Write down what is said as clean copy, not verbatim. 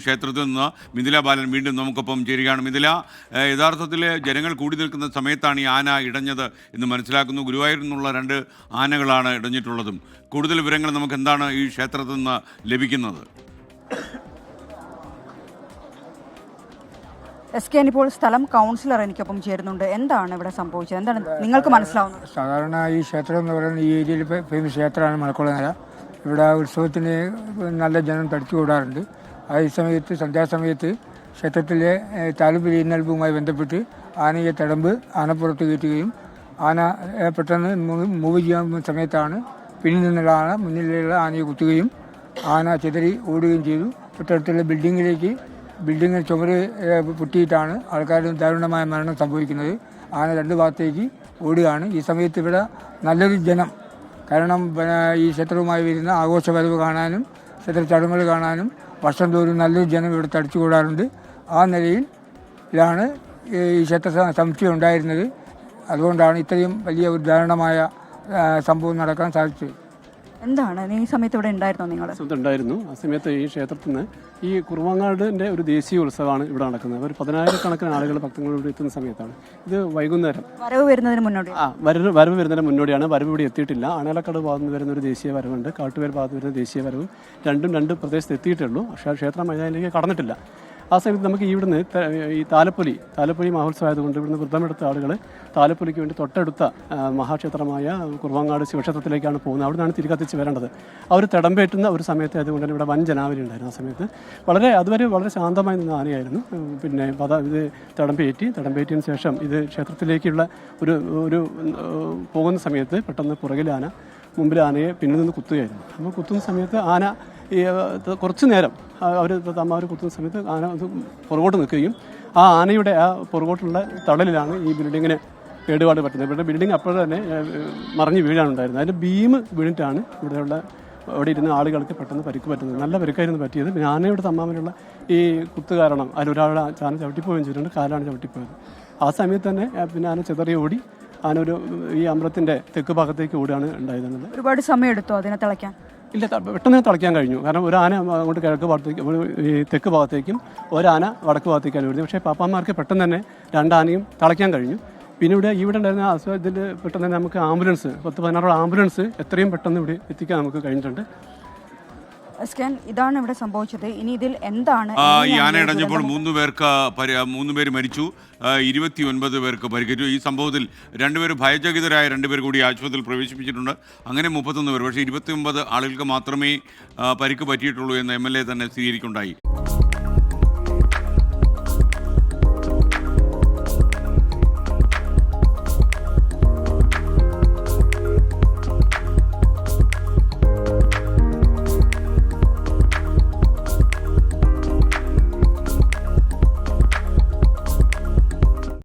ക്ഷേത്രത്തിൽ നിന്ന് മിഥില ബാലൻ വീണ്ടും നമുക്കൊപ്പം ചേരുകയാണ്. മിഥില, യഥാർത്ഥത്തിൽ ജനങ്ങൾ കൂടി നിൽക്കുന്ന സമയത്താണ് ഈ ആന ഇടഞ്ഞത് എന്ന് മനസ്സിലാക്കുന്നു. ഗുരുവായൂരിൽ നിന്നുള്ള 2 ആനകളാണ് ഇടഞ്ഞിട്ടുള്ളതും. കൂടുതൽ വിവരങ്ങൾ നമുക്ക് എന്താണ് ഈ ക്ഷേത്രത്തിൽ നിന്ന് ലഭിക്കുന്നത്? SK ഇപ്പോൾ സ്ഥലം കൗൺസിലർ എനിക്കൊപ്പം ചേരുന്നുണ്ട്. എന്താണ് ഇവിടെ സംഭവിച്ചത്? എന്താണ് നിങ്ങൾക്ക് മനസ്സിലാവുന്നത്? സാധാരണ ഈ ക്ഷേത്രം എന്ന് പറയുന്നത് ഈ ഏരിയയിൽ ഫേമസ് ക്ഷേത്രമാണ് മലക്കുളങ്ങര. ഇവിടെ ഉത്സവത്തിന് നല്ല ജനം തടിച്ചുകൂടാറുണ്ട്. ഈ സമയത്ത് സന്ധ്യാസമയത്ത് ക്ഷേത്രത്തിലെ താലൂപ്പ് എഴുന്നേൽപ്പുമായി ബന്ധപ്പെട്ട് ആനയെ തടമ്പ് ആനപ്പുറത്ത് കയറ്റുകയും ആന പെട്ടെന്ന് മൂവ് ചെയ്യാൻ സമയത്താണ് പിന്നിൽ നിന്നുള്ള ആന മുന്നിലുള്ള ആനയെ കുത്തുകയും ആന ചിതറി ഓടുകയും ചെയ്തു. തൊട്ടടുത്തുള്ള ബിൽഡിങ്ങിൽ ചുമര് പൊട്ടിയിട്ടാണ് ആൾക്കാരുടെ ദാരുണമായ മരണം സംഭവിക്കുന്നത്. ആന 2 ഭാഗത്തേക്ക് ഓടുകയാണ്. ഈ സമയത്ത് ഇവിടെ നല്ലൊരു ജനം, കാരണം ഈ ക്ഷേത്രവുമായി വരുന്ന ആഘോഷവരവ് കാണാനും ക്ഷേത്ര ചടങ്ങുകൾ കാണാനും വർഷം തോറും നല്ലൊരു ജനം ഇവിടെ തടിച്ചുകൂടാറുണ്ട്. ആ നിലയിലാണ് ഈ ക്ഷേത്ര സമുച്ചയം ഉണ്ടായിരുന്നത്. അതുകൊണ്ടാണ് ഇത്രയും വലിയ ഒരു ദാരുണമായ സംഭവം നടക്കാൻ സാധിച്ചത്. എന്താണ് ഈ സമയത്ത് ഇവിടെ ഉണ്ടായിരുന്നോ നിങ്ങൾ? ഉണ്ടായിരുന്നു. ആ സമയത്ത് ഈ ക്ഷേത്രത്തിൽ നിന്ന് ഈ കുറുവങ്ങാടിൻ്റെ ഒരു ദേശീയ ഉത്സവമാണ് ഇവിടെ നടക്കുന്നത്. ഒരു 10,000-കണക്കിന് ആളുകൾ ഭക്തങ്ങൾ ഇവിടെ എത്തുന്ന സമയത്താണ്. ഇത് വൈകുന്നേരം വരവ് വരുന്നതിന് മുന്നോടി വരവ് വരുന്നതിന് മുന്നോടിയാണ്. വരവ് ഇവിടെ എത്തിയിട്ടില്ല. ആനേലക്കാട് ഭാഗത്ത് നിന്ന് വരുന്ന ഒരു ദേശീയ വരവുണ്ട്, കാട്ടുപേർ ഭാഗത്ത് വരുന്ന ദേശീയ വരവ്. രണ്ടും 2 പ്രദേശത്ത് എത്തിയിട്ടുള്ളൂ. പക്ഷേ ക്ഷേത്ര മൈതാനിലേക്ക് കടന്നിട്ടില്ല. ആ സമയത്ത് നമുക്ക് ഇവിടുന്ന് ഈ താലപ്പൊലി മഹോത്സവം ആയതുകൊണ്ട് ഇവിടുന്ന് വൃദ്ധമെടുത്ത ആളുകൾ താലപ്പൊലിക്ക് വേണ്ടി തൊട്ടടുത്ത മഹാക്ഷേത്രമായ കുറുവങ്ങാട് ശിവക്ഷേത്രത്തിലേക്കാണ് പോകുന്നത്. അവിടെ നിന്നാണ് തിരികത്തിച്ച് വരേണ്ടത്. അവർ തിടമ്പേറ്റുന്ന ഒരു സമയത്ത് ആയതുകൊണ്ട് തന്നെ ഇവിടെ വൻ ജനാവലി ഉണ്ടായിരുന്നു. ആ സമയത്ത് അതുവരെ വളരെ ശാന്തമായി നിന്ന ആനയായിരുന്നു. പിന്നെ ഇത് തിടമ്പേറ്റിയതിന് ശേഷം ഇത് ക്ഷേത്രത്തിലേക്കുള്ള ഒരു പോകുന്ന സമയത്ത് പെട്ടെന്ന് പുറകിൽ ആന മുമ്പിൽ ആനയെ പിന്നിൽ നിന്ന് കുത്തുകയായിരുന്നു. അപ്പോൾ കുത്തുന്ന സമയത്ത് ആന കുറച്ച് നേരം അവർ കുത്തുന്ന സമയത്ത് ആന പുറകോട്ട് നിൽക്കുകയും ആ ആനയുടെ ആ പുറകോട്ടുള്ള തടലിലാണ് ഈ ബിൽഡിങ്ങിന് കേടുപാട് പറ്റുന്നത്. ഇവിടെ ബിൽഡിംഗ് അപ്പോൾ തന്നെ മറിഞ്ഞ് വീഴാനുണ്ടായിരുന്നത്. അതിൻ്റെ ബീം വീണിട്ടാണ് അവിടെ ഇരുന്ന ആളുകൾക്ക് പെട്ടെന്ന് പരിക്ക് പറ്റുന്നത്. നല്ല പരിക്കായിരുന്നു പറ്റിയത്. പിന്നെ ആനയുടെ തമ്മാമിലുള്ള ഈ കുത്ത് കാരണം അതിലൊരാളുടെ ആന ചവിട്ടിപ്പോവുകയും ചെയ്തിട്ടുണ്ട്. കാലാണ് ചവിട്ടിപ്പോയത്. ആ സമയത്ത് തന്നെ പിന്നെ ആന ചിതറി ഓടി ആന ഈ അമ്പലത്തിൻ്റെ തെക്ക് ഭാഗത്തേക്ക് ഓടുകയാണ് ഉണ്ടായത്. ഒരുപാട് സമയം എടുത്തോ അതിനെ തിളയ്ക്കാൻ? ഇല്ല, പെട്ടെന്ന് തിളയ്ക്കാൻ കഴിഞ്ഞു. കാരണം ഒരു ആന അങ്ങോട്ട് കിഴക്ക് ഭാഗത്തേക്ക് ഈ തെക്ക് ഭാഗത്തേക്കും ഒരാന വടക്ക് ഭാഗത്തേക്കാണ് വരുന്നത്. പക്ഷേ പാപ്പാന്മാർക്ക് പെട്ടെന്ന് തന്നെ 2 ആനയും തിളയ്ക്കാൻ കഴിഞ്ഞു. പിന്നെ ഇവിടെ ഉണ്ടായിരുന്ന ഇതിൽ പെട്ടെന്ന് തന്നെ നമുക്ക് ആംബുലൻസ് 10-16 ആംബുലൻസ് എത്രയും പെട്ടെന്ന് ഇവിടെ എത്തിക്കാൻ നമുക്ക് കഴിഞ്ഞിട്ടുണ്ട്. ഇതാണ് ഇവിടെ സംഭവിച്ചത്. ഇനി ഇതിൽ എന്താണ്? ഈ ആന ഇടഞ്ഞപ്പോൾ 3 പേര് മരിച്ചു, 29 പേർക്ക് പരിക്കേറ്റു. ഈ സംഭവത്തിൽ 2 പേര് ഭയചകിതരായ 2 പേർ കൂടി ആശുപത്രിയിൽ പ്രവേശിപ്പിച്ചിട്ടുണ്ട്. അങ്ങനെ 31 പേർ. പക്ഷേ 29 ആളുകൾക്ക് മാത്രമേ പരിക്ക് പറ്റിയിട്ടുള്ളൂ എന്ന് MLA തന്നെ സ്ഥിരീകരിക്കുകയുണ്ടായി.